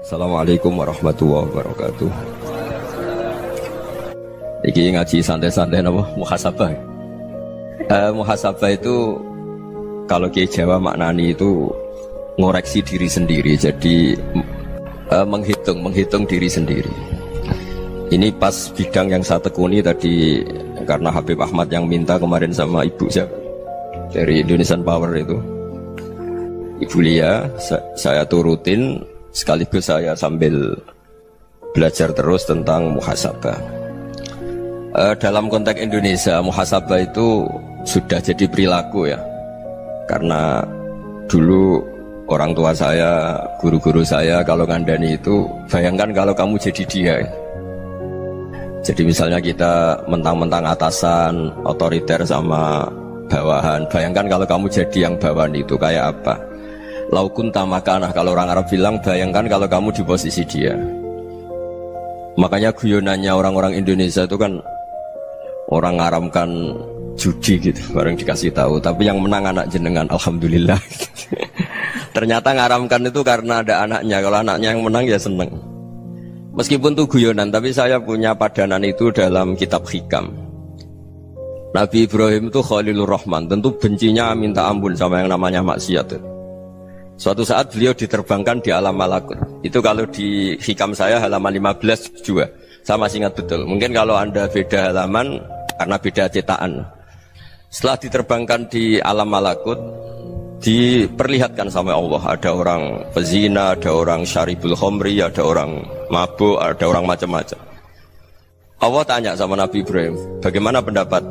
Assalamualaikum warahmatullahi wabarakatuh. Iki ngaji santai-santai napa muhasabah. Muhasabah itu kalau Kiai Jawa maknani itu ngoreksi diri sendiri. Jadi menghitung diri sendiri. Ini pas bidang yang saya tekuni tadi karena Habib Ahmad yang minta kemarin sama ibu saya dari Indonesian Power itu. Ibu Lia, saya turutin sekaligus saya sambil belajar terus tentang muhasabah. Dalam konteks Indonesia, muhasabah itu sudah jadi perilaku ya. Karena dulu orang tua saya, guru-guru saya kalau ngandani itu, bayangkan kalau kamu jadi dia. Jadi misalnya kita mentang-mentang atasan, otoriter sama bawahan. Bayangkan kalau kamu jadi yang bawahan itu kayak apa? Laukun tamakanah, kalau orang Arab bilang, bayangkan kalau kamu di posisi dia. Makanya guyonannya orang-orang Indonesia itu kan orang ngaramkan judi gitu, bareng dikasih tahu. Tapi yang menang anak jenengan, alhamdulillah. Ternyata ngaramkan itu karena ada anaknya. Kalau anaknya yang menang ya seneng. Meskipun itu guyonan, tapi saya punya padanan itu dalam kitab Hikam. Nabi Ibrahim itu Khalilur Rahman, tentu bencinya minta ampun sama yang namanya maksiat. Suatu saat beliau diterbangkan di alam malakut. Itu kalau di Hikam saya halaman 15 juga. Saya masih ingat betul. Mungkin kalau Anda beda halaman karena beda cetakan. Setelah diterbangkan di alam malakut, diperlihatkan sama Allah. Ada orang pezina, ada orang syaribul khomri, ada orang mabuk, ada orang macam-macam. Allah tanya sama Nabi Ibrahim, bagaimana pendapat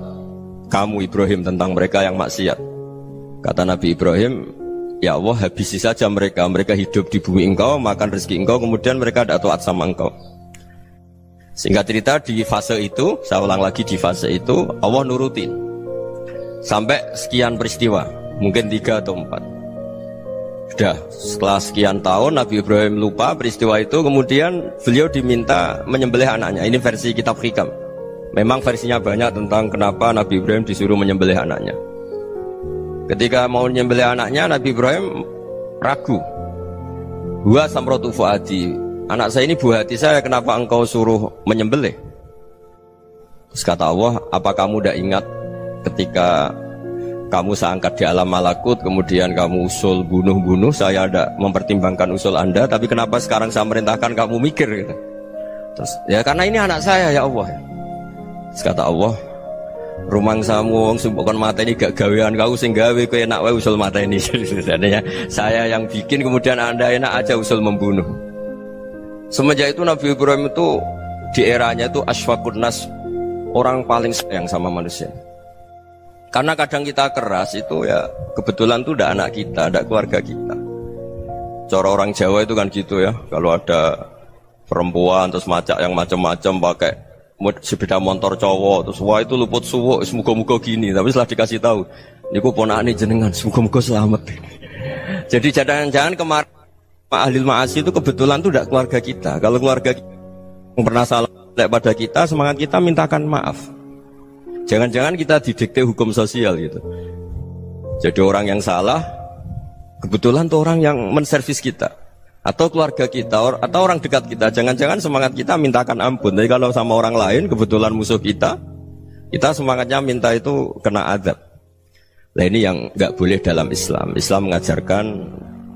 kamu Ibrahim tentang mereka yang maksiat? Kata Nabi Ibrahim, ya Allah, habisi saja mereka. Mereka hidup di bumi engkau, makan rezeki engkau, kemudian mereka tidak taat sama engkau. Singkat cerita, di fase itu, saya ulang lagi, di fase itu Allah nurutin sampai sekian peristiwa, mungkin 3 atau 4. Sudah, setelah sekian tahun Nabi Ibrahim lupa peristiwa itu, kemudian beliau diminta menyembelih anaknya. Ini versi kitab Hikam. Memang versinya banyak tentang kenapa Nabi Ibrahim disuruh menyembelih anaknya. Ketika mau menyembelih anaknya, Nabi Ibrahim ragu. Huwa samratu fuadi, anak saya ini buah hati saya, kenapa engkau suruh menyembelih? Terus kata Allah, apa kamu tidak ingat ketika kamu saya angkat di alam malakut, kemudian kamu usul bunuh-bunuh, saya tidak mempertimbangkan usul Anda, tapi kenapa sekarang saya merintahkan kamu mikir gitu? Terus, ya karena ini anak saya ya Allah. Terus kata Allah, rumang samu wong sumpukon mata ini gak gawean kau sing gawe kowe enak wae usul mata ini. Sebenarnya saya yang bikin, kemudian Anda enak aja usul membunuh. Semenjak itu Nabi Ibrahim itu di eranya itu asfaqun nas, orang paling sayang sama manusia. Karena kadang kita keras itu ya kebetulan itu udah anak kita, ada keluarga kita. Cara orang Jawa itu kan gitu ya, kalau ada perempuan terus macak yang macam-macam pakai sepeda motor cowok, terus wah itu luput suwuk, semoga-moga gini. Tapi setelah dikasih tahu, niku ponakane jenengan, semoga-moga selamat. Jadi jangan-jangan kemarin ahli ma'asi itu kebetulan itu tidak keluarga kita. Kalau keluarga kita yang pernah salah pada kita, semangat kita mintakan maaf. Jangan-jangan kita didikte hukum sosial gitu. Jadi orang yang salah kebetulan itu orang yang menservis kita, atau keluarga kita, atau orang dekat kita. Jangan-jangan semangat kita mintakan ampun. Tapi kalau sama orang lain kebetulan musuh kita semangatnya minta itu kena azab. Nah ini yang nggak boleh dalam Islam. Islam mengajarkan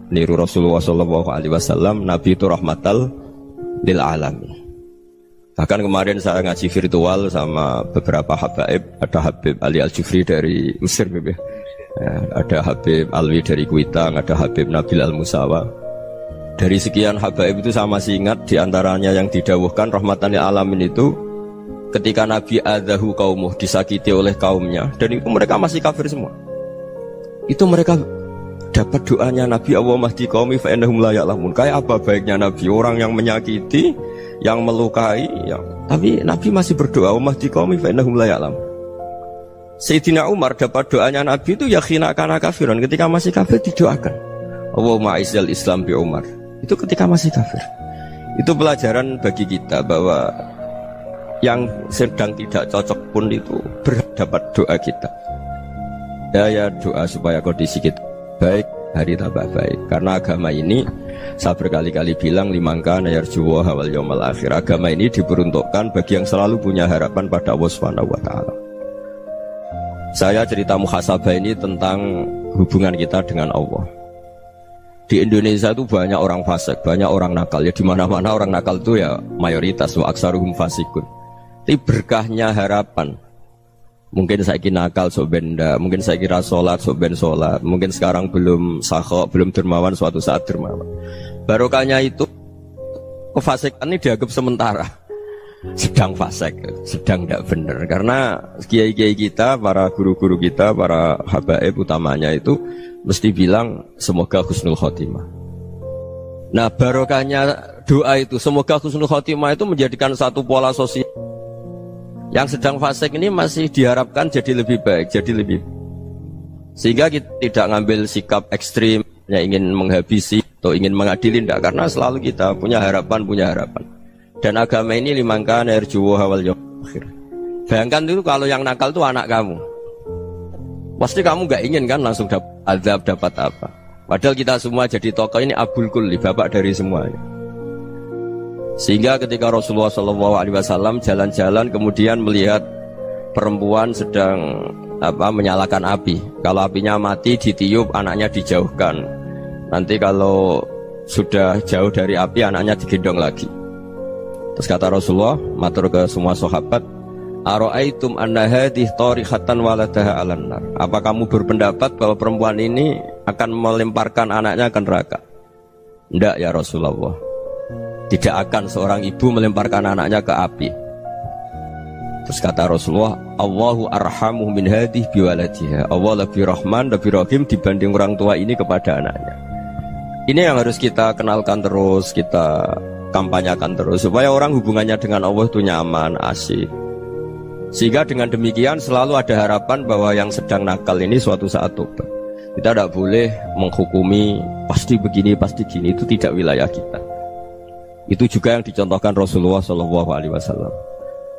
niru Rasulullah SAW, Nabi itu rahmatal lil alamin. Bahkan kemarin saya ngaji virtual sama beberapa habaib. Ada Habib Ali Al-Jufri dari Mesir, ya. Ada Habib Alwi dari Kuitang, ada Habib Nabil Al-Musawa. Dari sekian habaib itu saya masih ingat, diantaranya yang didawuhkan rahmatan lil alamin itu ketika Nabi adzahu qaumuh, disakiti oleh kaumnya, dan itu mereka masih kafir semua. Itu mereka dapat doanya Nabi, Allah mahdi qaumi fa innahum la ya'lamun. Kayak apa baiknya Nabi, orang yang menyakiti, yang melukai, tapi Nabi masih berdoa, Allah mahdi qaumi fa innahum la ya'lamun. Sayyidina Umar dapat doanya Nabi itu yakhina kana kafiran, ketika masih kafir didoakan, Allahumma aizzal Islam bi Umar. Itu ketika masih kafir. Itu pelajaran bagi kita bahwa yang sedang tidak cocok pun itu berdapat doa kita. Ya doa supaya kondisi kita baik. hari tambah baik. Karena agama ini saya berkali-kali bilang limangka nayarjuwa wal yaumal akhir. Agama ini diperuntukkan bagi yang selalu punya harapan pada Allah Subhanahu wa taala. Saya cerita muhasabah ini tentang hubungan kita dengan Allah. Di Indonesia itu banyak orang fasik, banyak orang nakal. Ya di mana-mana orang nakal itu ya mayoritas, wa aksaruhum fasikun. Tapi berkahnya harapan. Mungkin saya kira nakal sok benda, mungkin saya kira sholat sok ben sholat, mungkin sekarang belum sakho, belum dermawan, suatu saat dermawan. Barokahnya itu kefasikan ini dianggap sementara. Sedang fasik, sedang tidak benar. Karena kiai-kiai kita, para guru-guru kita, para habaib utamanya itu mesti bilang semoga husnul khotimah. Nah barokahnya doa itu semoga husnul khotimah itu menjadikan satu pola sosial. Yang sedang fasik ini masih diharapkan jadi lebih baik, jadi lebih. Sehingga kita tidak ngambil sikap ekstrim, yang ingin menghabisi atau ingin mengadili, tidak. Karena selalu kita punya harapan. Dan agama ini limangka nerjuwa wal yaumil akhir. Bayangkan itu kalau yang nakal itu anak kamu. Pasti kamu gak ingin kan langsung dapat azab, dapat apa. Padahal kita semua jadi tokoh ini abul kulli, bapak dari semuanya. Sehingga ketika Rasulullah SAW jalan-jalan kemudian melihat perempuan sedang menyalakan api. Kalau apinya mati ditiup, anaknya dijauhkan. Nanti kalau sudah jauh dari api, anaknya digendong lagi. Terus kata Rasulullah, matur ke semua sahabat, ara'aitum anna hadhihi tarihatan waladaha 'alan nar. Apa kamu berpendapat bahwa perempuan ini akan melemparkan anaknya ke neraka? Tidak ya Rasulullah. Tidak akan seorang ibu melemparkan anaknya ke api. Terus kata Rasulullah, Allahu arhamu min hadhihi biwaladiha. Allah lebih rahman, lebih rahim dibanding orang tua ini kepada anaknya. Ini yang harus kita kenalkan terus, kita kampanyakan terus supaya orang hubungannya dengan Allah itu nyaman, asik. Sehingga dengan demikian selalu ada harapan bahwa yang sedang nakal ini suatu saat tobat. Kita tidak boleh menghukumi pasti begini, pasti gini, itu tidak wilayah kita. Itu juga yang dicontohkan Rasulullah SAW.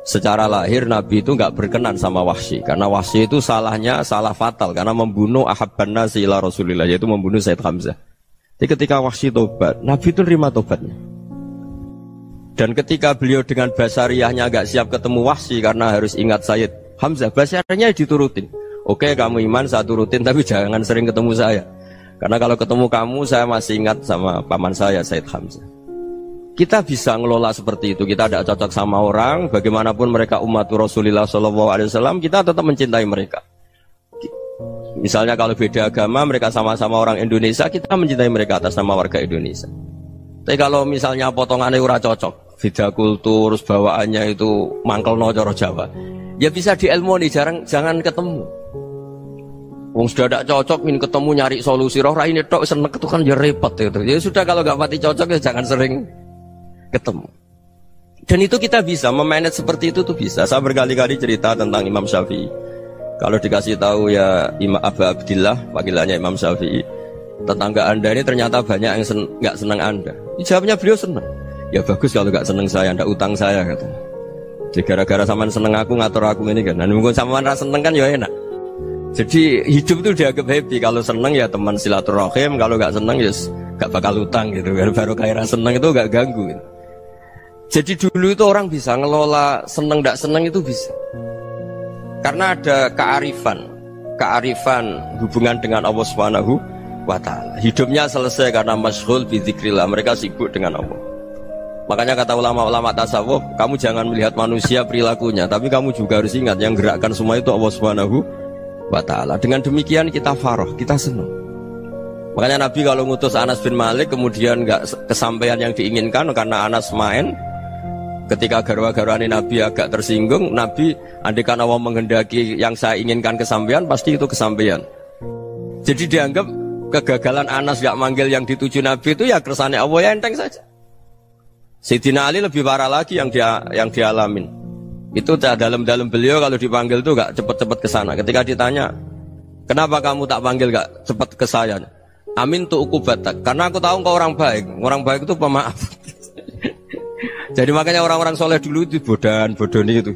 Secara lahir Nabi itu nggak berkenan sama Wahsy, karena Wahsy itu salahnya salah fatal karena membunuh ahabban nasi ila Rasulillah, yaitu membunuh Sayyid Hamzah. Jadi ketika Wahsy tobat, Nabi itu terima tobatnya. Dan ketika beliau dengan basariyahnya agak siap ketemu Wahsy karena harus ingat Sayyid Hamzah, basariyahnya diturutin. Oke, kamu iman, saya turutin, tapi jangan sering ketemu saya. Karena kalau ketemu kamu, saya masih ingat sama paman saya, Sayyid Hamzah. Kita bisa ngelola seperti itu. Kita tidak cocok sama orang, bagaimanapun mereka umat Rasulullah SAW, kita tetap mencintai mereka. Misalnya kalau beda agama, mereka sama-sama orang Indonesia, kita mencintai mereka atas nama warga Indonesia. Tapi kalau misalnya potongannya ora cocok, beda kultur, bawaannya itu mangkel no coro Jawa, ya bisa diilmoni, jangan ketemu. Wong sudah tidak cocok, ingin ketemu nyari solusi. Roh ini tok seneng itu kan ya repot gitu. Ya sudah kalau nggak pati cocok ya jangan sering ketemu. Dan itu kita bisa memanage seperti itu tuh bisa. Saya berkali-kali cerita tentang Imam Syafi'i. Kalau dikasih tahu ya Imam Abu Abdillah, panggilannya Imam Syafi'i, tetangga anda ini ternyata banyak yang nggak senang anda. Jawabnya beliau senang. Ya bagus kalau nggak senang saya, anda utang saya katanya. Jadi gara-gara saman seneng aku ngatur aku ini kan. Dan mungkin saman rasa seneng kan ya enak. Jadi hidup itu dianggap happy. Kalau seneng ya teman silaturahim, kalau nggak seneng ya nggak bakal utang gitu. Baru kayak seneng itu nggak ganggu. Gitu. Jadi dulu itu orang bisa ngelola seneng nggak seneng itu bisa. Karena ada kearifan hubungan dengan Allah Subhanahu wa ta'ala. Hidupnya selesai karena masyghul bi dzikrillah, mereka sibuk dengan Allah. Makanya kata ulama-ulama tasawuf, kamu jangan melihat manusia perilakunya, tapi kamu juga harus ingat yang gerakkan semua itu Allah Subhanahu wa ta'ala. Dengan demikian kita farah, kita senang. Makanya Nabi kalau ngutus Anas bin Malik kemudian nggak kesampaian yang diinginkan karena Anas main. Ketika garwa-garwani Nabi agak tersinggung, Nabi andaikan Allah menghendaki yang saya inginkan kesampaian, pasti itu kesampaian. Jadi dianggap kegagalan Anas gak manggil yang dituju Nabi itu ya kersane Allah, ya enteng saja. Sayyidina Ali lebih parah lagi yang dialamin. Itu dalam beliau kalau dipanggil itu gak cepet-cepet ke sana. Ketika ditanya, kenapa kamu tak panggil gak cepet ke saya? Amin tu ukubatak, karena aku tahu kau orang baik. Orang baik itu pemaaf. Jadi makanya orang-orang soleh dulu itu bodoni itu.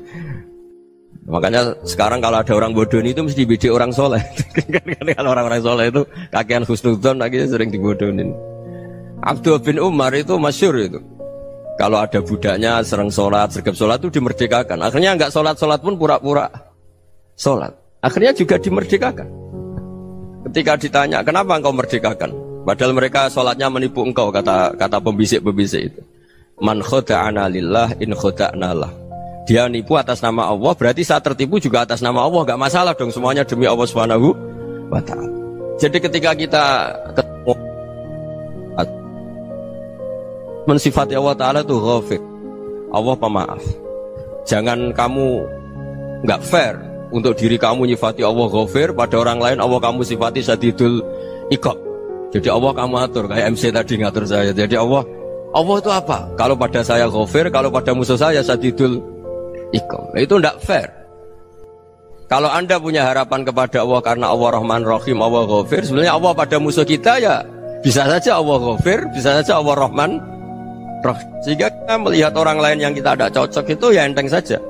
Makanya sekarang kalau ada orang bodoh itu mesti bidik orang soleh. Kalau orang-orang soleh itu kakean husnudzon lagi sering dibodohin. Abdullah bin Umar itu masyhur itu. Kalau ada budaknya sering sholat, sergap sholat itu dimerdekakan. Akhirnya nggak sholat pun pura-pura sholat. Akhirnya juga dimerdekakan. Ketika ditanya kenapa engkau merdekakan? Padahal mereka sholatnya menipu engkau, kata pembisik-pembisik itu. Man khoda'ana lillah in khoda'na lah. Dia nipu atas nama Allah, berarti saat tertipu juga atas nama Allah, gak masalah dong, semuanya demi Allah Subhanahu wa ta'ala. Jadi ketika kita ketemu mensifati Allah Ta'ala itu Ghafir, Allah pemaaf. Jangan kamu gak fair untuk diri kamu nyifati Allah Ghafir, pada orang lain Allah kamu sifati Syadidul Iqab. Jadi Allah kamu atur, kayak MC tadi ngatur saya. Jadi Allah itu apa? Kalau pada saya Ghafir, kalau pada musuh saya Syadidul Iqab. Itu tidak fair. Kalau Anda punya harapan kepada Allah karena Allah Rahman Rahim, Allah Ghafir, sebenarnya Allah pada musuh kita ya bisa saja Allah Ghafir, bisa saja Allah Rahman Rahim. Sehingga kita melihat orang lain yang kita tidak cocok itu ya enteng saja.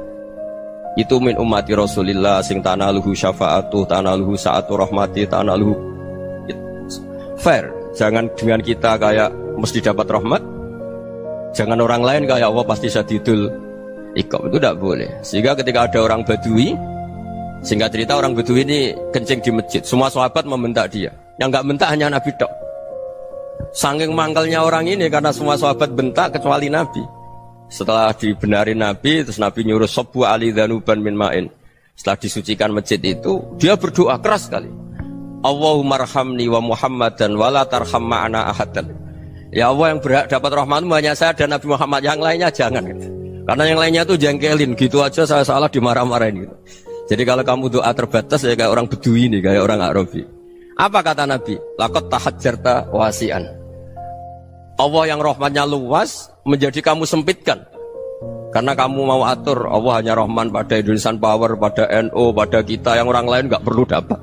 Itu min ummati Rasulillah sing tanaluhu syafa'atu, tanaluhu sa'atu rahmati, tanaluhu fair. Jangan dengan kita kayak mesti dapat rahmat. Jangan orang lain kayak Allah pasti Syadidul Iqab, itu tidak boleh. Sehingga ketika ada orang Badui, singkat cerita orang Badui ini kencing di masjid, semua sahabat membentak dia. Yang nggak bentak hanya Nabi tok. Saking mangkalnya orang ini karena semua sahabat bentak kecuali Nabi. Setelah dibenarin Nabi, terus Nabi nyuruh Sobbu ali dhanuban min ma'in. Setelah disucikan masjid itu, dia berdoa keras sekali. Allahumma arhamni wa Muhammadan wa la tarham ma'ana ahadan. Ya Allah, yang berhak dapat rahmatmu hanya saya dan Nabi Muhammad, yang lainnya jangan gitu. Karena yang lainnya tuh jengkelin, gitu aja saya salah dimarah-marahin gitu. Jadi kalau kamu doa terbatas ya kayak orang Bedui ini, kayak orang Arabi. Apa kata Nabi? Laqad tahajjarta wasi'an. Allah yang rahmatnya luas menjadi kamu sempitkan. Karena kamu mau atur Allah hanya rahman pada Indonesian Power, pada NU, pada kita, yang orang lain gak perlu dapat.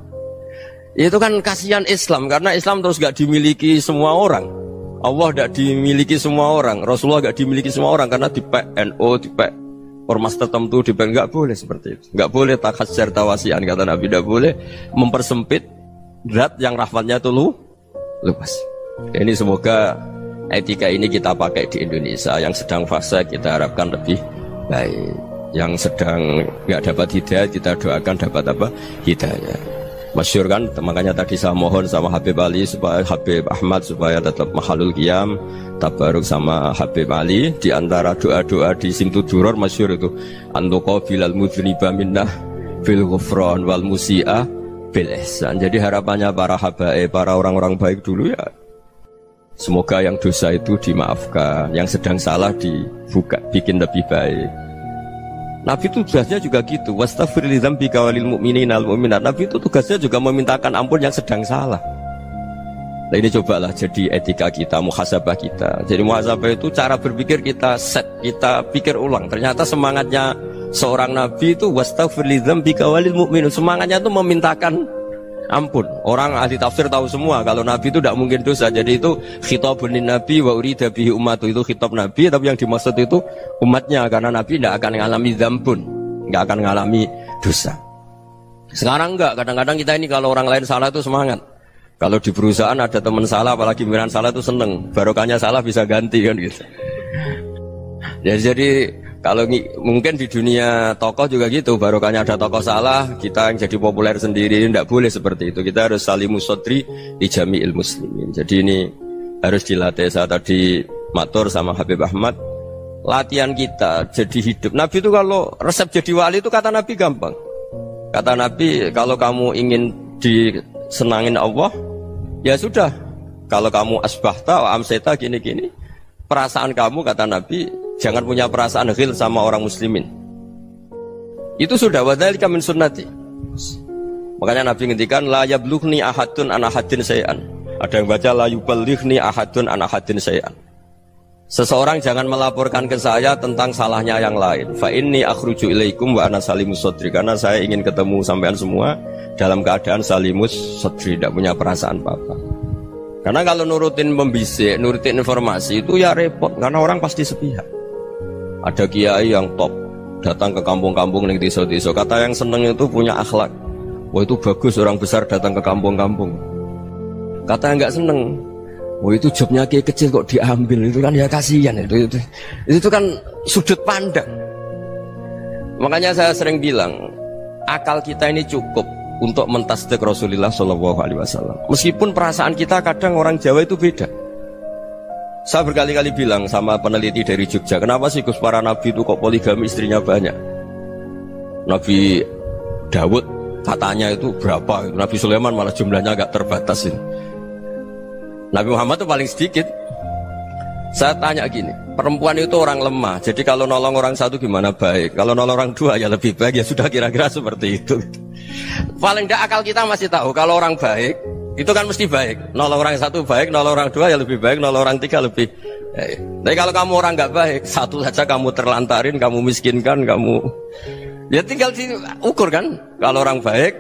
Itu kan kasihan Islam, karena Islam terus gak dimiliki semua orang. Allah tidak dimiliki semua orang, Rasulullah tidak dimiliki semua orang, karena di NU, di ormas tertentu, di nggak boleh seperti itu, nggak boleh takhasyar tawasian, kata Nabi, tidak boleh mempersempit zat yang rahmatnya itu luas. Ini semoga etika ini kita pakai di Indonesia. Yang sedang fase kita harapkan lebih baik, yang sedang nggak dapat hidayah kita doakan dapat apa? Hidayah. Masyhur kan, makanya tadi saya mohon sama Habib Ali supaya Habib Ahmad supaya tetap mahalul qiyam tabaruk sama Habib Ali. Di antara doa-doa di Simtud Duror masyhur itu antuqabilal mudhniba minnah fil ghufran wal musi'ah bil ihsan. Jadi harapannya para habaib, para orang-orang baik dulu ya, semoga yang dosa itu dimaafkan, yang sedang salah dibuka, bikin lebih baik. Nabi itu tugasnya juga gitu. Wastaghfir li dzambika walil mu'minina wal mu'minat. Nabi itu tugasnya juga memintakan ampun yang sedang salah. Nah ini cobalah jadi etika kita, muhasabah kita. Jadi muhasabah itu cara berpikir kita set, kita pikir ulang. Ternyata semangatnya seorang Nabi itu wastaghfir li dzambika walil mu'minun. Semangatnya itu memintakan ampun. Orang ahli tafsir tahu semua kalau Nabi itu tidak mungkin dosa. Jadi itu khitabun lin Nabi wa urida bihi ummatu, itu khitab Nabi, tapi yang dimaksud itu umatnya, karena Nabi tidak akan mengalami dzambun, tidak akan mengalami dosa. Sekarang enggak, kadang-kadang kita ini kalau orang lain salah itu semangat. Kalau di perusahaan ada teman salah, apalagi pimpinan salah itu seneng, barokahnya salah bisa ganti kan gitu. Jadi kalau mungkin di dunia tokoh juga gitu, barokahnya ada tokoh salah, kita yang jadi populer sendiri, tidak boleh seperti itu. Kita harus salimus sodri di jami'il muslimin. Jadi ini harus dilatih. Saya tadi matur sama Habib Ahmad, latihan kita jadi hidup. Nabi itu kalau resep jadi wali itu kata Nabi gampang. Kata Nabi, kalau kamu ingin disenangin Allah, ya sudah. Kalau kamu asbahta wa amseta gini-gini, perasaan kamu, kata Nabi, jangan punya perasaan ghil sama orang muslimin. Itu sudah wadzalika min sunnati. Makanya Nabi ngendikan la yablughni ahadun an ahadin syai'an. Ada yang baca la yuballighni ahadun an ahadin syai'an. Seseorang jangan melaporkan ke saya tentang salahnya yang lain. Fa inni akhruju ilaikum wa ana salimus sadri. Karena saya ingin ketemu sampean semua dalam keadaan salimus sadri, tidak punya perasaan apa-apa. Karena kalau nurutin pembisik, nurutin informasi itu ya repot, karena orang pasti sepihak. Ada kiai yang top, datang ke kampung-kampung ning desa-desa. Kata yang seneng itu punya akhlak. Wah itu bagus orang besar datang ke kampung-kampung. Kata yang nggak seneng, wah itu jobnya kiai kecil kok diambil, itu kan ya kasihan itu kan sudut pandang. Makanya saya sering bilang, akal kita ini cukup untuk mentasdik Rasulullah Shallallahu Alaihi Wasallam. Meskipun perasaan kita kadang orang Jawa itu beda. Saya berkali-kali bilang sama peneliti dari Jogja, kenapa sih Gus para nabi itu kok poligami istrinya banyak? Nabi Dawud katanya itu berapa? Nabi Sulaiman malah jumlahnya agak terbatas ini. Nabi Muhammad itu paling sedikit. Saya tanya gini, perempuan itu orang lemah, jadi kalau nolong orang satu gimana baik, kalau nolong orang dua ya lebih baik, ya sudah kira-kira seperti itu. Paling tidak akal kita masih tahu kalau orang baik itu kan mesti baik, nolong orang satu baik, nolong orang dua ya lebih baik, nolong orang tiga lebih baik. Tapi kalau kamu orang nggak baik, satu saja kamu terlantarin, kamu miskinkan, kamu ya tinggal diukur kan. Kalau orang baik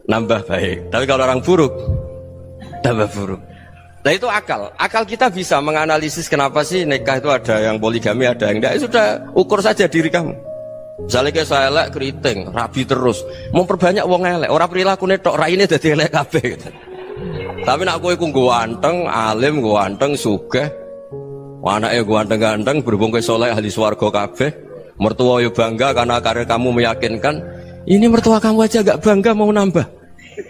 nambah baik, tapi kalau orang buruk tambah buruk. Nah itu akal. Akal kita bisa menganalisis kenapa sih nikah itu ada yang poligami, ada yang enggak. Sudah ukur saja diri kamu. Misalnya kayak saya elek keriting, rabi terus, memperbanyak wong elek. Orang perilaku netok, raine dadi elek kabeh gitu. Tapi nak kowe ku ganteng, alim, ganteng, sugih. Anake ganteng-ganteng, berhubung kowe saleh ahli swarga kabeh. Mertua yo bangga karena karir kamu meyakinkan. Ini mertua kamu aja gak bangga mau nambah.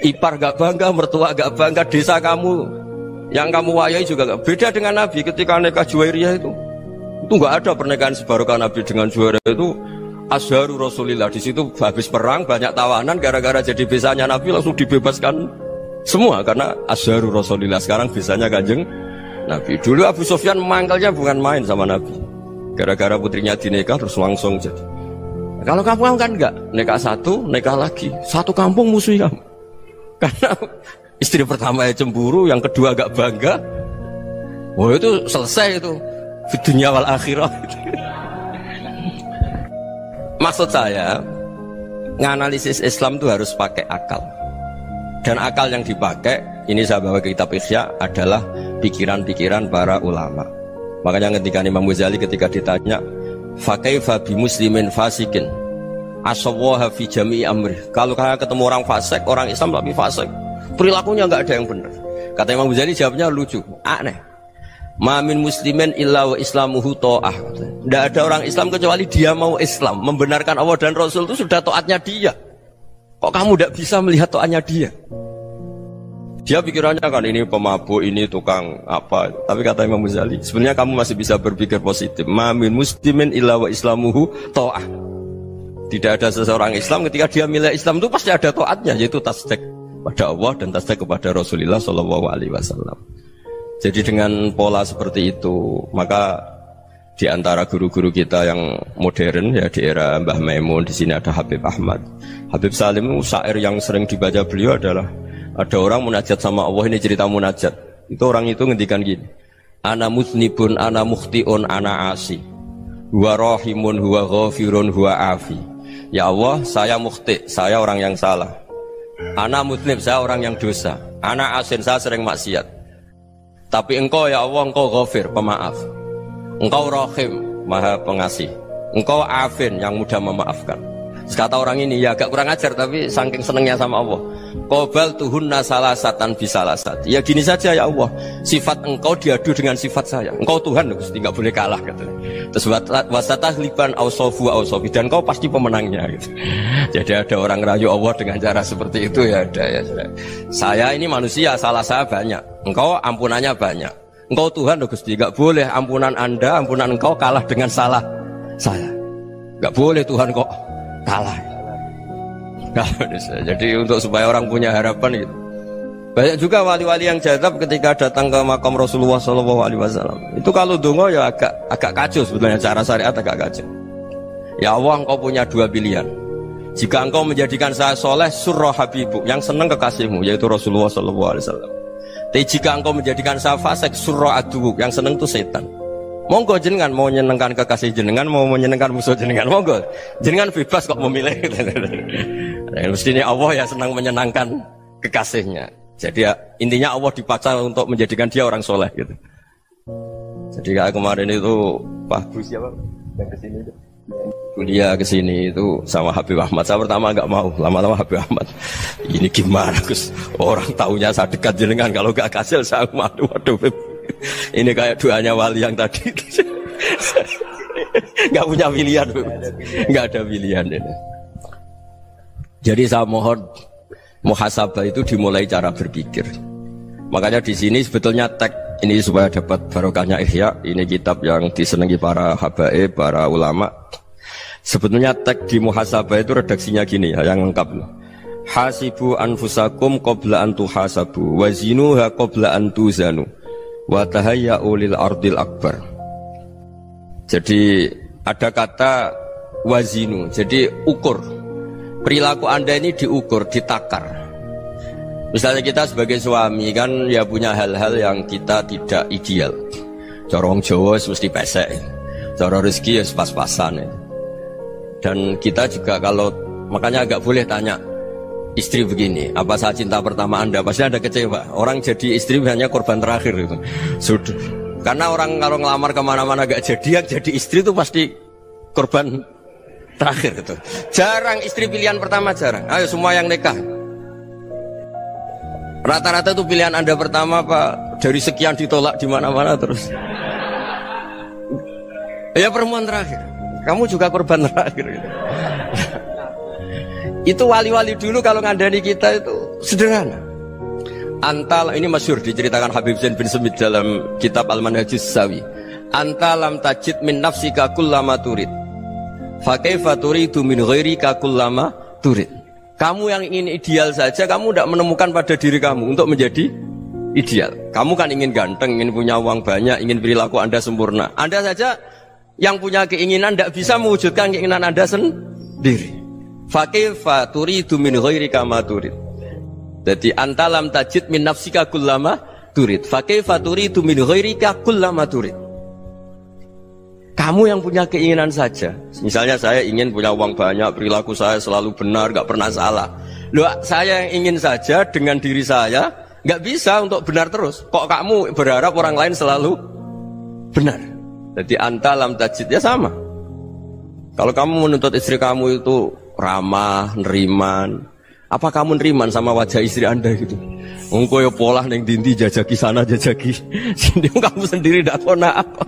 Ipar gak bangga, mertua gak bangga, desa kamu yang kamu wayai juga gak beda dengan Nabi ketika nikah Juwairiyah itu gak ada pernikahan sebarokah Nabi dengan Juwairiyah itu Azharu Rasulillah. Di situ habis perang banyak tawanan, gara-gara jadi besanya Nabi langsung dibebaskan semua karena Azharu Rasulillah. Sekarang besanya Kanjeng Nabi. Dulu Abu Sufyan mangkalnya bukan main sama Nabi, gara-gara putrinya dinikah terus langsung jadi. Kalau kamu kan enggak, nikah satu, nikah lagi, satu kampung musuhi kamu karena istri pertama ya cemburu, yang kedua agak bangga. Wah itu selesai itu di dunia wal akhirah. Maksud saya, nganalisis Islam itu harus pakai akal. Dan akal yang dipakai, ini saya bawa ke kitab Ihya, adalah pikiran-pikiran para ulama. Makanya ketika Imam Ghazali ketika ditanya, fakaifa bi muslimin fasikin asawwaha fi jami'i amri. Kalau kalian ketemu orang fasik, orang Islam tapi fasik, perilakunya nggak ada yang benar. Kata Imam Ghazali jawabnya lucu, aneh. Ma min muslimin illa wa islamuhu ta'ah. Tidak ada orang Islam kecuali dia mau Islam, membenarkan Allah dan Rasul itu sudah taatnya dia. Kok kamu tidak bisa melihat taatnya dia? Dia pikirannya kan ini pemabuk, ini tukang apa. Tapi kata Imam Ghazali, sebenarnya kamu masih bisa berpikir positif. Ma min muslimin illa wa islamuhu ta'ah. Tidak ada seseorang Islam ketika dia milih Islam itu pasti ada taatnya, yaitu tasdik pada Allah dan tasdik kepada Rasulullah Shallallahu Alaihi Wasallam. Jadi dengan pola seperti itu, maka di antara guru-guru kita yang modern ya di era Mbah Maimun, di sini ada Habib Ahmad, Habib Salim, syair yang sering dibaca beliau adalah ada orang munajat sama Allah. Ini cerita munajat. Itu orang itu ngendikan gini, ana muznibun, ana mukhtiun, ana asi, huwa rahimun, huwa ghafirun, huwa afi. Ya Allah, saya mukhti, saya orang yang salah. Ana muznib, saya orang yang dosa. Ana asin, saya sering maksiat. Tapi engkau ya Allah, engkau ghafir, pemaaf. Engkau rahim, maha pengasih. Engkau afin, yang mudah memaafkan. Kata orang ini, ya agak kurang ajar, tapi saking senengnya sama Allah. Qobal tuhunna salasatan bisalasat. Ya gini saja ya Allah, sifat engkau diadu dengan sifat saya. Engkau Tuhan, Gusti, nggak boleh kalah gitu. Terus wasatahliban ausofu ausofi, dan engkau pasti pemenangnya gitu. Jadi ada orang rayu Allah dengan cara seperti itu ya ada ya. Saya ini manusia, salah saya banyak. Engkau ampunannya banyak. Engkau Tuhan, Gusti, nggak boleh ampunan Anda, ampunan engkau kalah dengan salah saya. Nggak boleh Tuhan kok kalah. Jadi untuk supaya orang punya harapan gitu. Banyak juga wali-wali yang jadab ketika datang ke makam Rasulullah SAW. Itu kalau dongo ya agak kacau sebetulnya, cara syariat agak kacau. Ya Allah, engkau punya dua pilihan. Jika engkau menjadikan saya soleh, surah habibu, yang senang kekasihmu, yaitu Rasulullah SAW. Tapi jika engkau menjadikan saya fasik, surah adubu, yang senang itu setan. Monggo jenengan mau menyenangkan kekasih jenengan, mau menyenangkan musuh jenengan, monggo jenengan bebas kok memilih. Mestinya Allah ya senang menyenangkan kekasihnya. Jadi ya, intinya Allah dipaksa untuk menjadikan dia orang soleh gitu. Jadi kayak kemarin itu Pak Gus siapa yang kesini itu kuliah ke sini itu sama Habib Ahmad. Saya pertama nggak mau, lama-lama Habib Ahmad. Ini gimana Gus? Orang taunya saya dekat jenengan, kalau nggak kasil saya waduh. Ini kayak doanya wali yang tadi. Nggak punya pilihan, nggak ada pilihan ini. Jadi saya mohon muhasabah itu dimulai cara berpikir. Makanya di sini sebetulnya teks ini supaya dapat barokahnya Ihya. Ini kitab yang disenangi para habaib, para ulama. Sebetulnya teks di muhasabah itu redaksinya gini ya, yang lengkap. Hasibu anfusakum qabla an tuhasabu wa zinuha qabla an tuzanu wa tahayya'u lil ardil akbar. Jadi ada kata wazinu, jadi ukur. Perilaku Anda ini diukur, ditakar. Misalnya kita sebagai suami kan ya punya hal-hal yang kita tidak ideal. Corong Jawa mesti pesek, cara rezeki ya pas-pasan ya. Dan kita juga kalau makanya agak boleh tanya istri begini, apa saat cinta pertama Anda? Pasti Anda kecewa. Orang jadi istri hanya korban terakhir itu. Sudah. Karena orang kalau ngelamar kemana-mana gak jadi, yang jadi istri itu pasti korban terakhir itu. Jarang istri pilihan pertama, jarang. Ayo semua yang nikah. Rata-rata itu pilihan Anda pertama Pak, dari sekian ditolak di mana-mana terus. Ya perempuan terakhir. Kamu juga korban terakhir gitu. Itu wali-wali dulu kalau ngandani kita itu sederhana. Antal ini masyhur diceritakan Habib Zain bin Semit dalam kitab Al-Manhajus Sawi. Antalam tajid min nafsika kullama turid. Fa kaifa turidu min ghairika kullama turid. Kamu yang ingin ideal saja, kamu tidak menemukan pada diri kamu untuk menjadi ideal. Kamu kan ingin ganteng, ingin punya uang banyak, ingin perilaku Anda sempurna. Anda saja yang punya keinginan tidak bisa mewujudkan keinginan Anda sendiri. Fa kaifa turidu min ghairika ma turid. Jadi antalam tajid min nafsika kullama turid. Fa kaifa turidu min ghairika kullama turid. Kamu yang punya keinginan saja. Misalnya saya ingin punya uang banyak, perilaku saya selalu benar, gak pernah salah. Loh, saya yang ingin saja dengan diri saya, gak bisa untuk benar terus. Kok kamu berharap orang lain selalu benar? Jadi anta lam tajid ya sama. Kalau kamu menuntut istri kamu itu ramah, neriman, apa kamu neriman sama wajah istri Anda gitu? Engkau ya pola neng dindi jajaki sana jajaki sini, kamu sendiri tidak tahu apa.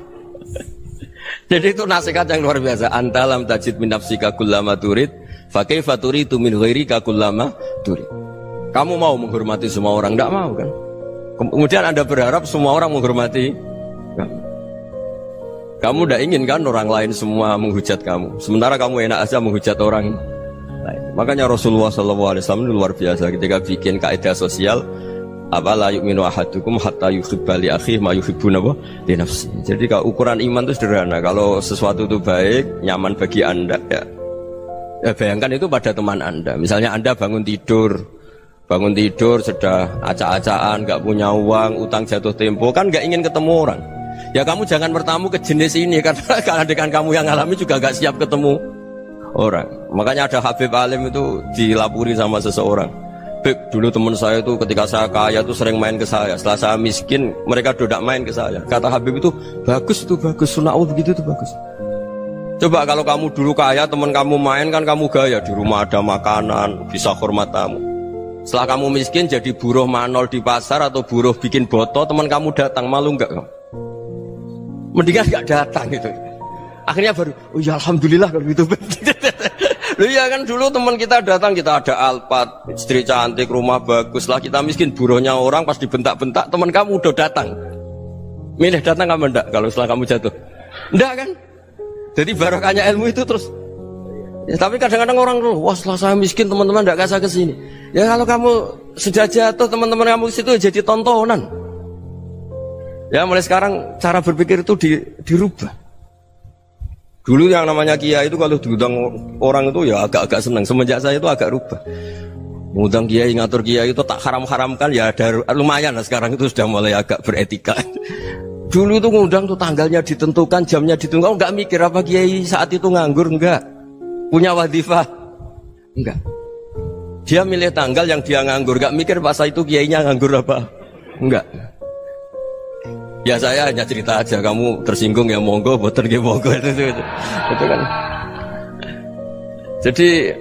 Jadi itu nasihat yang luar biasa. Antalam tajid min nafsika kullama turid, fa kaifa turidu min ghairika kullama turid. Kamu mau menghormati semua orang? Tidak mau kan? Kemudian Anda berharap semua orang menghormati kamu. Kamu tidak ingin kan orang lain semua menghujat kamu. Sementara kamu enak aja menghujat orang lain. Makanya Rasulullah SAW luar biasa ketika bikin kaidah sosial. Apa la yu'minu ahadukum hatta yuhibba li akhihi ma yuhibbu li nafsi. Jadi kalau ukuran iman itu sederhana. Kalau sesuatu itu baik, nyaman bagi Anda ya bayangkan itu pada teman Anda. Misalnya Anda bangun tidur sudah acak-acakan, gak punya uang, utang jatuh tempo, kan gak ingin ketemu orang. Ya kamu jangan bertamu ke jenis ini karena dengan kamu yang alami juga gak siap ketemu orang. Makanya ada Habib Alim itu dilapuri sama seseorang. Beb, dulu teman saya itu ketika saya kaya itu sering main ke saya. Setelah saya miskin, mereka tidak main ke saya. Kata Habib itu bagus, sunahul begitu itu bagus. Coba kalau kamu dulu kaya, teman kamu main kan kamu gaya. Di rumah ada makanan, bisa hormat tamu. Setelah kamu miskin jadi buruh manol di pasar atau buruh bikin boto, teman kamu datang, malu enggak kamu? Mendingan enggak datang gitu. Akhirnya baru, oh ya alhamdulillah kalau gitu. Loh ya kan dulu teman kita datang, kita ada Alphard, istri cantik, rumah bagus. Lah kita miskin, buruhnya orang pas dibentak-bentak, teman kamu udah datang. Milih datang kamu enggak kalau setelah kamu jatuh? Enggak kan? Jadi barokahnya ilmu itu terus. Ya, tapi kadang-kadang orang tuh, wah setelah saya miskin teman-teman enggak kasih kesini. Ya kalau kamu sudah jatuh, teman-teman kamu situ jadi tontonan. Ya mulai sekarang cara berpikir itu dirubah. Dulu yang namanya kiai itu kalau diundang orang itu ya agak-agak senang. Semenjak saya itu agak rubah. Mengundang kiai, ngatur kiai itu tak haram-haramkan ya ada lumayan lah sekarang itu sudah mulai agak beretika. Dulu itu ngundang tuh tanggalnya ditentukan, jamnya ditentukan, enggak mikir apa kiai saat itu nganggur, enggak. Punya wadifah, enggak. Dia milih tanggal yang dia nganggur, enggak mikir pas itu kiainya nganggur apa, enggak. Ya saya hanya cerita aja, kamu tersinggung ya monggo, boten nggih monggo itu kan. Jadi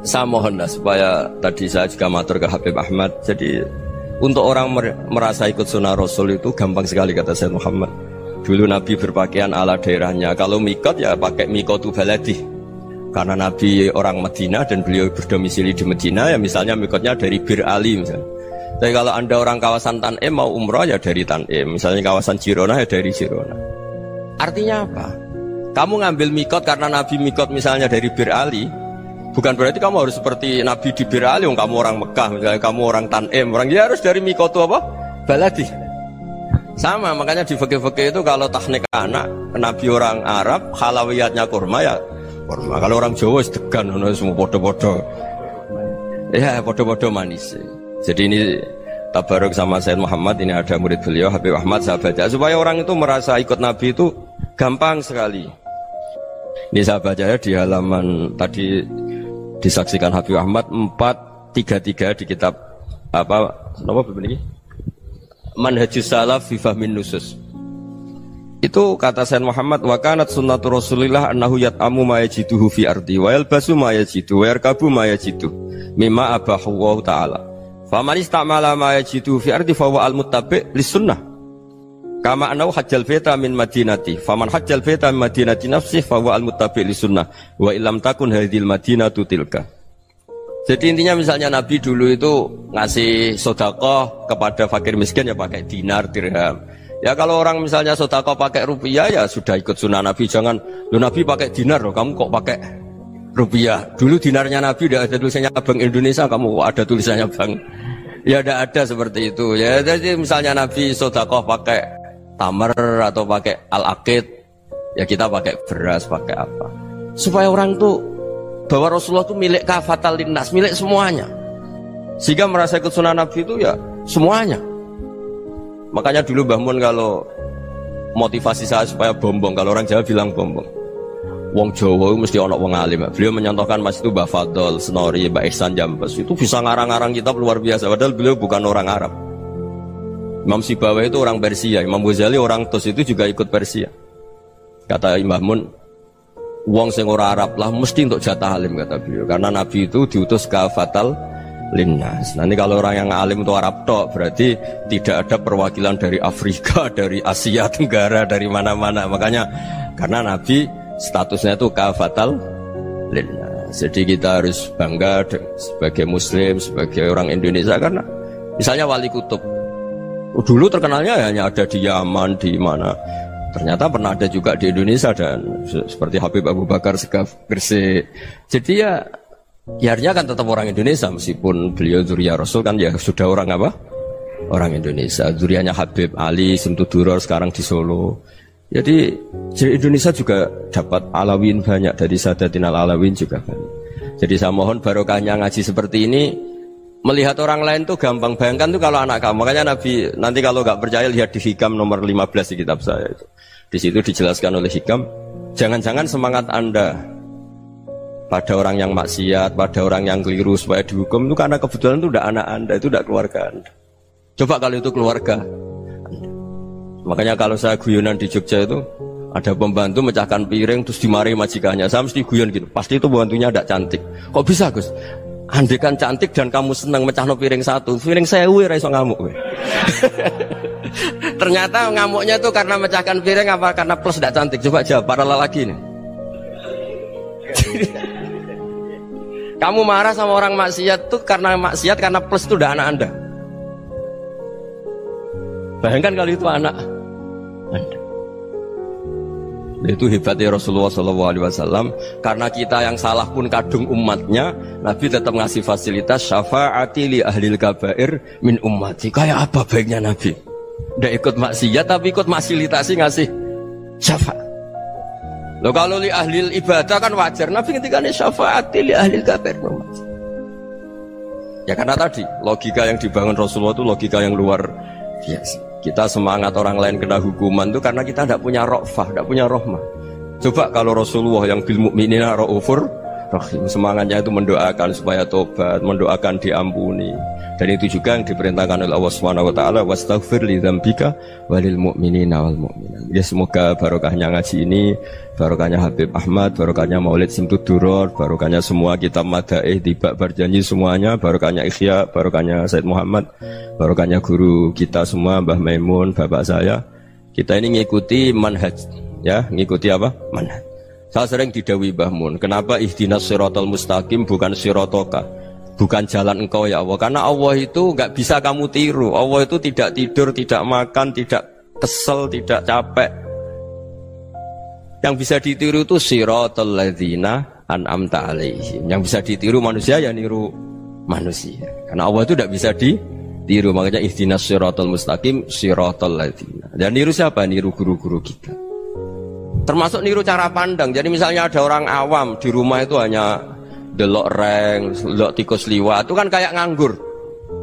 saya mohon lah supaya tadi saya juga matur ke Habib Ahmad. Jadi untuk orang merasa ikut sunnah Rasul itu gampang sekali kata Sayyid Muhammad. Dulu Nabi berpakaian ala daerahnya. Kalau mikot ya pakai mikotu baladi. Karena Nabi orang Madinah dan beliau berdomisili di Madinah, ya misalnya mikotnya dari Bir Ali misalnya. Tapi kalau Anda orang kawasan Tanim mau umrah ya dari Tanim. Misalnya kawasan Jirona ya dari Jirona. Artinya apa? Kamu ngambil mikot karena Nabi mikot misalnya dari Bir Ali, bukan berarti kamu harus seperti Nabi di Bir Ali, kamu orang Mekah, misalnya kamu orang Tanim, orang ya harus dari mikot itu apa? Baladi. Sama, makanya di fikih-fikih itu kalau tahnik anak, Nabi orang Arab, halawiyatnya kurma ya kurma. Kalau orang Jawa sedegan, semua bodoh-bodoh. Ya, bodoh-bodoh manis. Jadi ini tabaruk sama Sayyid Muhammad, ini ada murid beliau Habib Ahmad, saya baca supaya orang itu merasa ikut Nabi itu gampang sekali. Ini saya baca ya di halaman tadi disaksikan Habib Ahmad 433 di kitab apa begini? Manhajus Salaf fi Fahmin Nusus. Itu kata Sayyid Muhammad, wa kanat sunnatu Rasulillah annahu yat'amu ma yajiduhu fi ardi wa yalbasu ma yajidu wa yarkabu ma yajidu mimma abahu Allah taala. Faman istamala ma yajidu fi ardi fa huwa al-muttabi' lis-sunnah. Kama annahu hajjal baita min madinati. Faman hajjal baita min madinati nafsihi fa huwa al-muttabi' lis-sunnah. Wa illam takun hadhil madinatu tilka. Jadi intinya misalnya Nabi dulu itu ngasih sedekah kepada fakir miskin ya pakai dinar, dirham. Ya kalau orang misalnya sedekah pakai rupiah ya sudah ikut sunnah Nabi. Jangan lu Nabi pakai dinar loh, kamu kok pakai rupiah. Dulu dinarnya Nabi udah ada tulisannya Bank Indonesia, kamu ada tulisannya Bank. Ya tidak ada seperti itu. Ya jadi misalnya Nabi sedekah pakai tamar atau pakai al-aqid, ya kita pakai beras, pakai apa. Supaya orang tuh bahwa Rasulullah itu milik kafatal linnas, milik semuanya. Sehingga merasa ikut sunnah Nabi itu ya semuanya. Makanya dulu Mbah Mun kalau motivasi saya supaya bombong, kalau orang Jawa bilang bombong. Wong Jawa mesti ono wong alim. Beliau menyontohkan mas itu Mbah Fadol, Senori, Mbah Ihsan Jambes. Itu bisa ngarang-ngarang kitab luar biasa. Padahal beliau bukan orang Arab. Imam Sibawai itu orang Persia, Imam Ghazali orang Tus itu juga ikut Persia. Kata Mbah Mun, wong sing ora Arab lah mesti untuk jatah alim kata beliau. Karena Nabi itu diutus kafatal linnas. Nanti kalau orang yang alim itu Arab tok, berarti tidak ada perwakilan dari Afrika, dari Asia Tenggara, dari mana-mana. Makanya karena Nabi statusnya itu kafatal linnas. Jadi kita harus bangga sebagai Muslim, sebagai orang Indonesia karena misalnya Wali Kutub. Dulu terkenalnya hanya ada di Yaman, di mana. Ternyata pernah ada juga di Indonesia dan seperti Habib Abu Bakar Segaf Gresik. Jadi ya artinya kan tetap orang Indonesia meskipun beliau zuriyah Rasul kan ya sudah orang apa? Orang Indonesia. Zuriyahnya Habib Ali Simtuduror sekarang di Solo. Jadi Indonesia juga dapat alawin banyak dari Sadatin al-Alawin juga banyak. Jadi saya mohon barokahnya ngaji seperti ini. Melihat orang lain tuh gampang, bayangkan tuh kalau anak kamu. Makanya Nabi nanti kalau nggak percaya lihat di Hikam nomor 15 di kitab saya itu. Di situ dijelaskan oleh Hikam, jangan-jangan semangat Anda pada orang yang maksiat, pada orang yang keliru supaya dihukum itu karena kebetulan itu udah anak Anda, itu udah keluarga Anda. Coba kalau itu keluarga Anda. Makanya kalau saya guyonan di Jogja itu ada pembantu mecahkan piring terus dimarahi majikannya, saya mesti guyon gitu. Pasti itu pembantunya tidak cantik. Kok bisa Gus? Andai kan cantik dan kamu senang mecahno piring satu, piring 1000 ora iso ngamuk. Ternyata ngamuknya tuh karena mecahkan piring apa karena plus tidak cantik. Coba jawab para lelaki ini. Kamu marah sama orang maksiat tuh karena maksiat karena plus itu udah anak Anda. Bayangkan kalau itu anak Anda. Itu hebatnya Rasulullah SAW. Karena kita yang salah pun kadung umatnya, Nabi tetap ngasih fasilitas syafaati li ahlil kabair min ummati. Kayak apa baiknya Nabi? Nggak ikut maksiat tapi ikut fasilitasi ngasih syafaat. Loh kalau li ahlil ibadah kan wajar. Nabi ketika ini syafaati li ahlil kabair min ummati. Ya karena tadi logika yang dibangun Rasulullah itu logika yang luar biasa. Kita semangat orang lain kena hukuman itu karena kita tidak punya ra'fah, tidak punya rahmah. Coba kalau Rasulullah yang bil mukminina raufur Rahim. Semangatnya itu mendoakan supaya tobat, mendoakan diampuni. Dan itu juga yang diperintahkan oleh Allah Subhanahu wa taala, wastaghfir li dzambika walil mu'minina wal mu'minat. Ya semoga barokahnya ngaji ini, barokahnya Habib Ahmad, barokahnya Maulid Simtud Duror, barokahnya semua kitab Madaih, Tibak Berjanji semuanya, barokahnya Ikhya, barokahnya Said Muhammad, barokahnya guru kita semua, Mbah Maimun, bapak saya. Kita ini ngikuti manhaj, ya, ngikuti apa? Manhaj. Saya sering didhawuhi Mbah Mun, kenapa ihdinas siratal mustaqim bukan siratoka? Bukan jalan engkau ya Allah, karena Allah itu nggak bisa kamu tiru. Allah itu tidak tidur, tidak makan, tidak kesel, tidak capek. Yang bisa ditiru itu siratal ladzina an'amta alaihim. Yang bisa ditiru manusia ya niru manusia. Karena Allah itu tidak bisa ditiru. Makanya ihdinas siratal mustaqim siratal ladzina. Dan niru siapa? Niru guru-guru kita. Termasuk niru cara pandang. Jadi misalnya ada orang awam di rumah itu hanya delok reng, delok tikus liwat, itu kan kayak nganggur.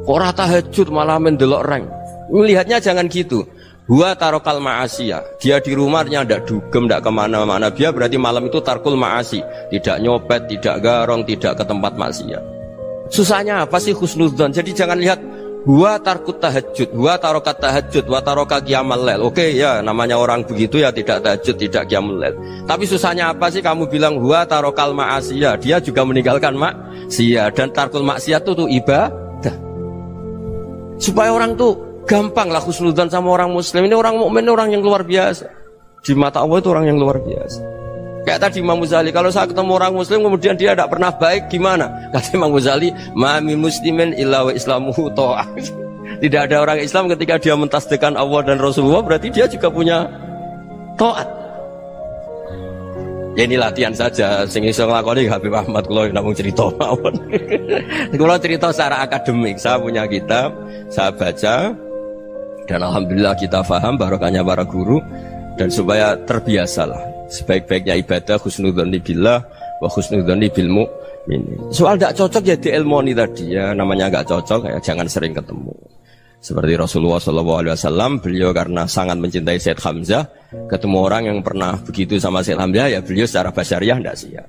Ora tahajud malah mendelok reng. Melihatnya jangan gitu. Huwa tarokal ma'asiyah. Dia di rumahnya tidak dugem, tidak kemana-mana. Dia berarti malam itu tarkul ma'asi. Tidak nyopet, tidak garong, tidak ke tempat maksiat. Susahnya apa sih husnudzon? Jadi jangan lihat huwa tarkut tahajud, huwa tarokat tahajud, wa taroka qiyamul lail. Oke ya, namanya orang begitu ya tidak tahajud, tidak qiyamul lail. Tapi susahnya apa sih kamu bilang huwa tarokal ma'asiyah? Dia juga meninggalkan maksiat, dan tarkul maksiat itu ibadah. Supaya orang tuh gampang lah husnudzon sama orang muslim. Ini orang mukmin, orang yang luar biasa. Di mata Allah itu orang yang luar biasa. Kayak tadi Imam Ghazali, kalau saya ketemu orang muslim kemudian dia tidak pernah baik, gimana? Kata Imam Ghazali, ma min muslimin illa wa islamuhu ta'ah. Tidak ada orang Islam ketika dia mentasdihkan Allah dan Rasulullah, berarti dia juga punya taat. Ya ini latihan saja, sing iso nglakoni Habib Ahmad kula namung cerita mawon. Kula cerita secara akademik, saya punya kitab, saya baca dan alhamdulillah kita paham barokahnya para guru, dan supaya terbiasalah. Sebaik-baiknya ibadah husnudzonni billah wa husnudzonni bil mu'minin. Soal tidak cocok ya diilmoni tadi ya, namanya nggak cocok ya jangan sering ketemu. Seperti Rasulullah SAW, beliau karena sangat mencintai Said Hamzah, ketemu orang yang pernah begitu sama Said Hamzah ya beliau secara basyariah tidak siap.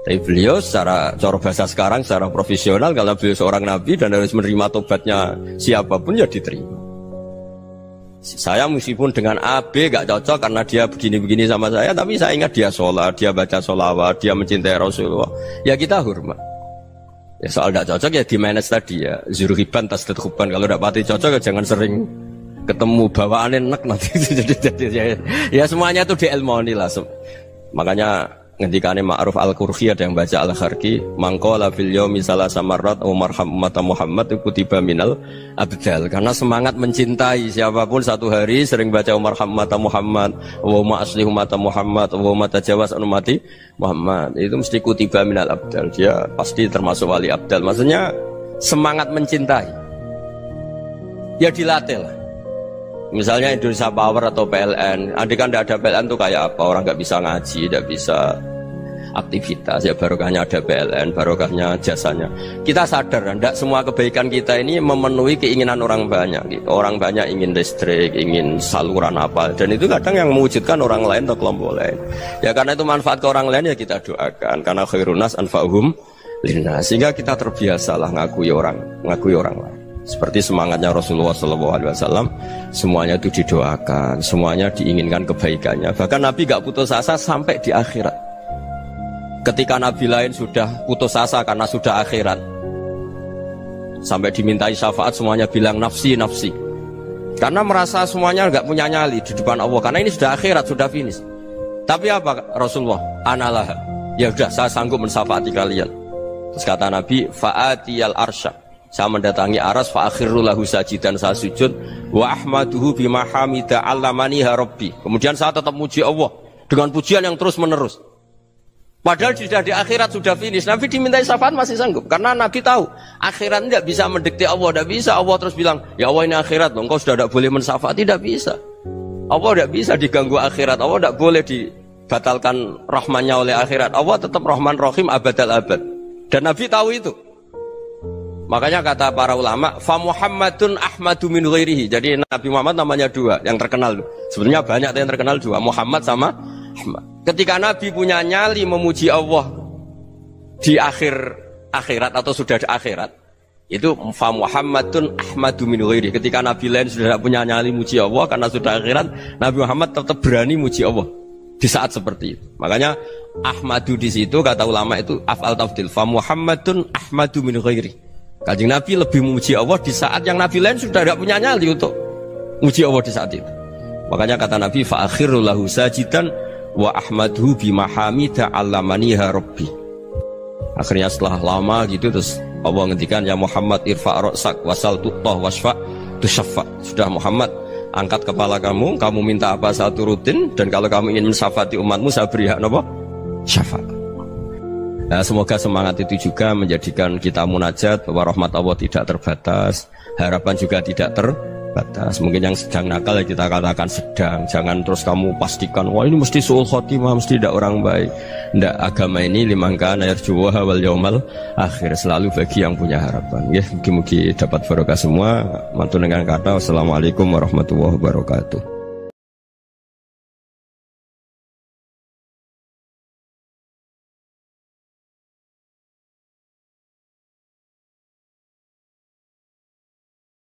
Tapi beliau secara cara bahasa sekarang, secara profesional, kalau beliau seorang nabi dan harus menerima tobatnya siapapun ya diterima. Saya meskipun dengan A, B gak cocok karena dia begini-begini sama saya, tapi saya ingat dia sholat, dia baca sholawat, dia mencintai Rasulullah, ya kita hormat. Ya soal gak cocok ya di manage tadi ya, zuruhiban tasdid huban. Kalau gak pati cocok ya jangan sering ketemu, bawaannya enak nanti. Ya semuanya itu diilmoni lah. Makanya ngendikane Ma'ruf Al-Qurhi ada yang baca Al-Kharki, mangqala fil yaumi salasa marrat wa marham ummata Muhammad kutiba minal abdal. Karena semangat mencintai siapapun satu hari sering baca marham ummata Muhammad, wa ma aslih ummata Muhammad, wa ma tajawaz an ummati Muhammad, itu mesti kutiba minal abdal. Dia pasti termasuk wali abdal. Maksudnya semangat mencintai ya dilatih lah. Misalnya Indonesia Power atau PLN, andai kan tidak ada PLN tuh kayak apa? Orang nggak bisa ngaji, tidak bisa aktivitas. Ya barokahnya ada PLN, barokahnya jasanya. Kita sadar, tidak semua kebaikan kita ini memenuhi keinginan orang banyak. Gitu. Orang banyak ingin listrik, ingin saluran apa, dan itu kadang yang mewujudkan orang lain atau kelompok lain. Ya karena itu manfaat ke orang lain ya kita doakan. Karena khairun nas anfa'uhum linnas. Sehingga kita terbiasalah ngakui orang lain. Seperti semangatnya Rasulullah SAW, semuanya itu didoakan, semuanya diinginkan kebaikannya. Bahkan Nabi gak putus asa sampai di akhirat. Ketika Nabi lain sudah putus asa karena sudah akhirat, sampai dimintai syafaat semuanya bilang nafsi, nafsi. Karena merasa semuanya gak punya nyali di depan Allah. Karena ini sudah akhirat, sudah finish. Tapi apa Rasulullah? Analah. Ya udah, saya sanggup mensyafaati kalian. Terus kata Nabi, fa'atiyal arsya. Saya mendatangi aras fa'akhirru lahu sajidan, saya sujud wa ahmaduhu bima hamida 'allamaniha rabbi. Kemudian saya tetap muji Allah dengan pujian yang terus menerus. Padahal sudah di akhirat, sudah finish. Nabi dimintai syafaat masih sanggup karena Nabi tahu akhirat tidak bisa mendikte Allah, tidak bisa Allah terus bilang, "Ya Allah ini akhirat, engkau sudah tidak boleh mensyafaati." Tidak bisa. Allah tidak bisa diganggu akhirat. Allah tidak boleh dibatalkan rahmannya oleh akhirat. Allah tetap Rahman Rahim abadal abad. Dan Nabi tahu itu. Makanya kata para ulama, fa Muhammadun ahmadu min ghairihi. Jadi Nabi Muhammad namanya dua, yang terkenal. Sebenarnya banyak yang terkenal dua, Muhammad sama Ahmad. Ketika Nabi punya nyali memuji Allah, di akhir akhirat atau sudah di akhirat itu fa Muhammadun ahmadu min ghairi. Ketika nabi lain sudah tidak punya nyali muji Allah karena sudah akhirat, Nabi Muhammad tetap berani muji Allah di saat seperti itu. Makanya ahmadu di situ kata ulama itu af'al tafdil, fa Muhammadun ahmadu min ghairi. Kanjeng Nabi lebih memuji Allah di saat yang nabi lain sudah tidak punya nyali untuk muji Allah di saat itu. Makanya kata Nabi fa akhiru lahu sajidan wa ahmadhu bimahamida 'allamaniha rabbi. Akhirnya setelah lama gitu terus Allah ngendikan ya Muhammad irfa' ra'sak wasal tu'tah wasfa' tusyaffa. Sudah Muhammad, angkat kepala kamu minta apa saya turutin, dan kalau kamu ingin mensyafaati umatmu saya beri hak apa? Syafaat. Nah, semoga semangat itu juga menjadikan kita munajat bahwa rahmat Allah tidak terbatas, harapan juga tidak terbatas. Mungkin yang sedang nakal ya kita katakan sedang, jangan terus kamu pastikan wah ini mesti suul khotimah, mesti tidak orang baik. Ndak, agama ini liman kana yarjuha wal yaumal akhir, selalu bagi yang punya harapan. Ya, mugi-mugi dapat barokah semua. Mantu dengan kata wassalamualaikum warahmatullahi wabarakatuh.